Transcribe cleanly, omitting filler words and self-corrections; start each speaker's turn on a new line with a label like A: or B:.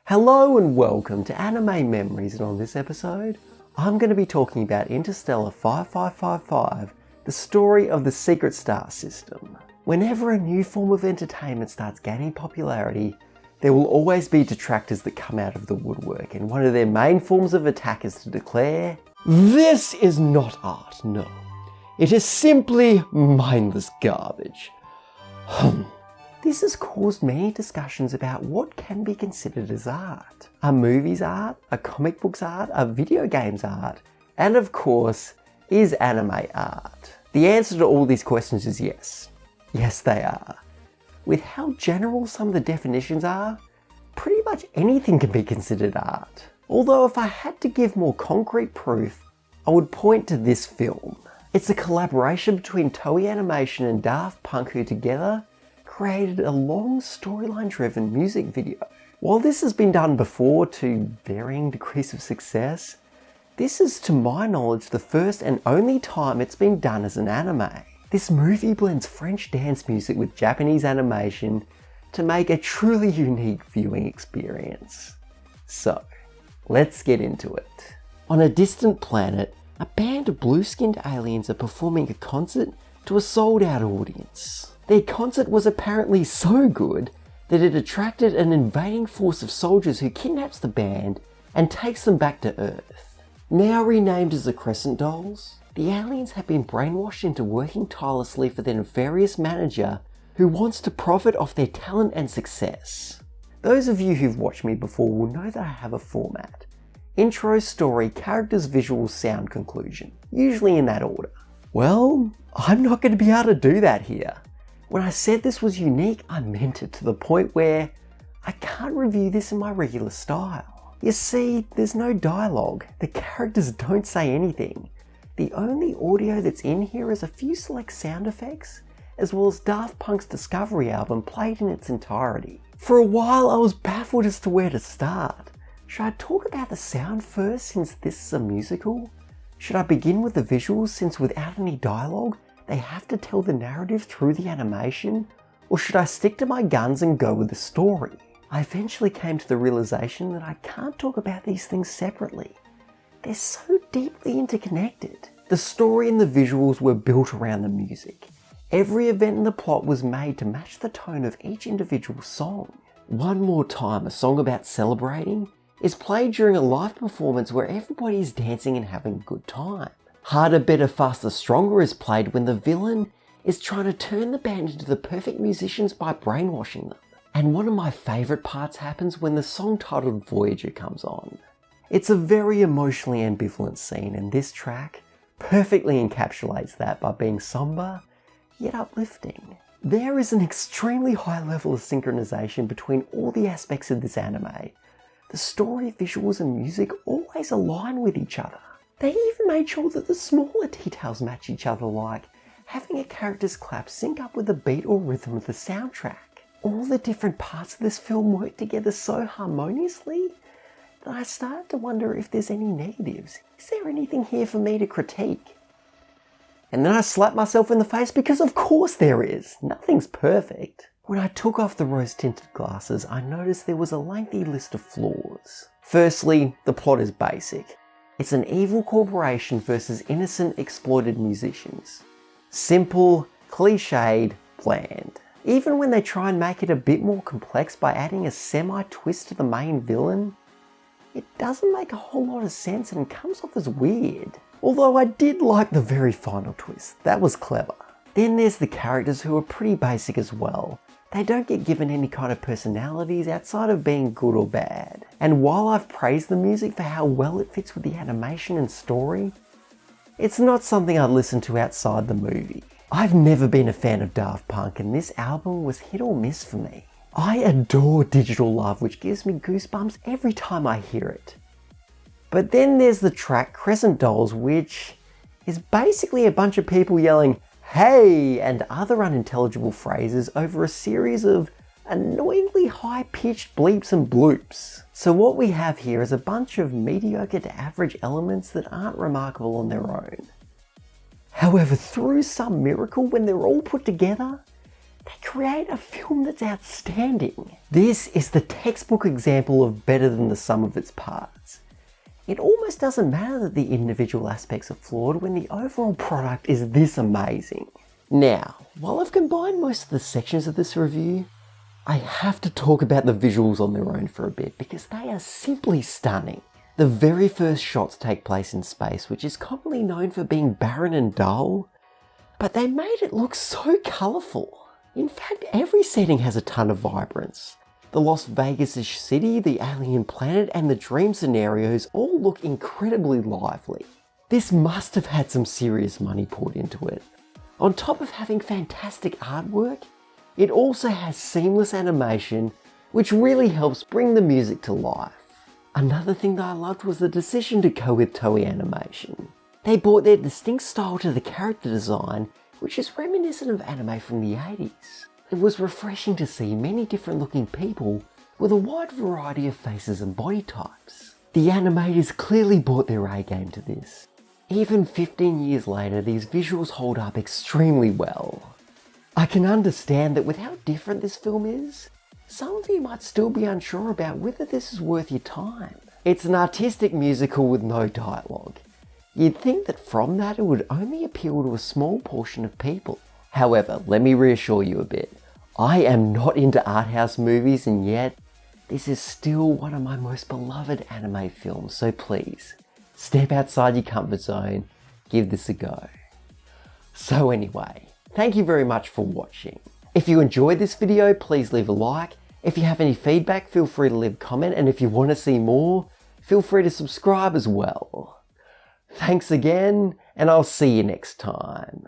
A: Hello and welcome to Anime Memories, and on this episode, I'm going to be talking about Interstella 5555, the story of the secret star system. Whenever a new form of entertainment starts gaining popularity, there will always be detractors that come out of the woodwork, and one of their main forms of attack is to declare, "This is not art, no. It is simply mindless garbage." This has caused many discussions about what can be considered as art. Are movies art? Are comic books art? Are video games art? And of course, is anime art? The answer to all these questions is yes. Yes, they are. With how general some of the definitions are, pretty much anything can be considered art. Although if I had to give more concrete proof, I would point to this film. It's a collaboration between Toei Animation and Daft Punk, who together created a long storyline driven music video. While this has been done before to varying degrees of success, this is to my knowledge the first and only time it's been done as an anime. This movie blends French dance music with Japanese animation to make a truly unique viewing experience. So, let's get into it. On a distant planet, a band of blue-skinned aliens are performing a concert to a sold-out audience. Their concert was apparently so good that it attracted an invading force of soldiers who kidnaps the band and takes them back to Earth. Now renamed as the Crescent Dolls, the aliens have been brainwashed into working tirelessly for their nefarious manager who wants to profit off their talent and success. Those of you who've watched me before will know that I have a format: intro, story, characters, visuals, sound, conclusion, usually in that order. Well, I'm not going to be able to do that here. When I said this was unique, I meant it, to the point where I can't review this in my regular style. You see, there's no dialogue, the characters don't say anything. The only audio that's in here is a few select sound effects, as well as Daft Punk's Discovery album played in its entirety. For a while I was baffled as to where to start. Should I talk about the sound first, since this is a musical? Should I begin with the visuals, since without any dialogue, they have to tell the narrative through the animation? Or should I stick to my guns and go with the story? I eventually came to the realization that I can't talk about these things separately. They're so deeply interconnected. The story and the visuals were built around the music. Every event in the plot was made to match the tone of each individual song. One More Time, a song about celebrating, is played during a live performance where everybody is dancing and having a good time. Harder, Better, Faster, Stronger is played when the villain is trying to turn the band into the perfect musicians by brainwashing them. And one of my favourite parts happens when the song titled Voyager comes on. It's a very emotionally ambivalent scene, and this track perfectly encapsulates that by being somber yet uplifting. There is an extremely high level of synchronization between all the aspects of this anime. The story, visuals and music always align with each other. They even made sure that the smaller details match each other, like having a character's clap sync up with the beat or rhythm of the soundtrack. All the different parts of this film work together so harmoniously that I started to wonder if there's any negatives. Is there anything here for me to critique? And then I slapped myself in the face, because of course there is. Nothing's perfect. When I took off the rose-tinted glasses, I noticed there was a lengthy list of flaws. Firstly, the plot is basic. It's an evil corporation versus innocent exploited musicians. Simple, cliched, bland. Even when they try and make it a bit more complex by adding a semi-twist to the main villain, it doesn't make a whole lot of sense and comes off as weird. Although I did like the very final twist, that was clever. Then there's the characters, who are pretty basic as well. They don't get given any kind of personalities outside of being good or bad. And while I've praised the music for how well it fits with the animation and story, it's not something I'd listen to outside the movie. I've never been a fan of Daft Punk, and this album was hit or miss for me. I adore Digital Love, which gives me goosebumps every time I hear it. But then there's the track Crescent Dolls, which is basically a bunch of people yelling "hey" and other unintelligible phrases over a series of annoyingly high-pitched bleeps and bloops. So what we have here is a bunch of mediocre to average elements that aren't remarkable on their own. However, through some miracle, when they're all put together, they create a film that's outstanding. This is the textbook example of better than the sum of its parts. It almost doesn't matter that the individual aspects are flawed when the overall product is this amazing. Now, while I've combined most of the sections of this review, I have to talk about the visuals on their own for a bit because they are simply stunning. The very first shots take place in space, which is commonly known for being barren and dull, but they made it look so colourful. In fact, every setting has a ton of vibrance. The Las Vegas-ish city, the alien planet, and the dream scenarios all look incredibly lively. This must have had some serious money poured into it. On top of having fantastic artwork, it also has seamless animation, which really helps bring the music to life. Another thing that I loved was the decision to go with Toei Animation. They brought their distinct style to the character design, which is reminiscent of anime from the 80s. It was refreshing to see many different looking people with a wide variety of faces and body types. The animators clearly brought their A game to this. Even 15 years later, these visuals hold up extremely well. I can understand that with how different this film is, some of you might still be unsure about whether this is worth your time. It's an artistic musical with no dialogue. You'd think that from that it would only appeal to a small portion of people. However, let me reassure you a bit. I am not into art house movies, and yet this is still one of my most beloved anime films, so please, step outside your comfort zone, give this a go. So anyway, thank you very much for watching. If you enjoyed this video, please leave a like. If you have any feedback, feel free to leave a comment, and if you want to see more, feel free to subscribe as well. Thanks again, and I'll see you next time.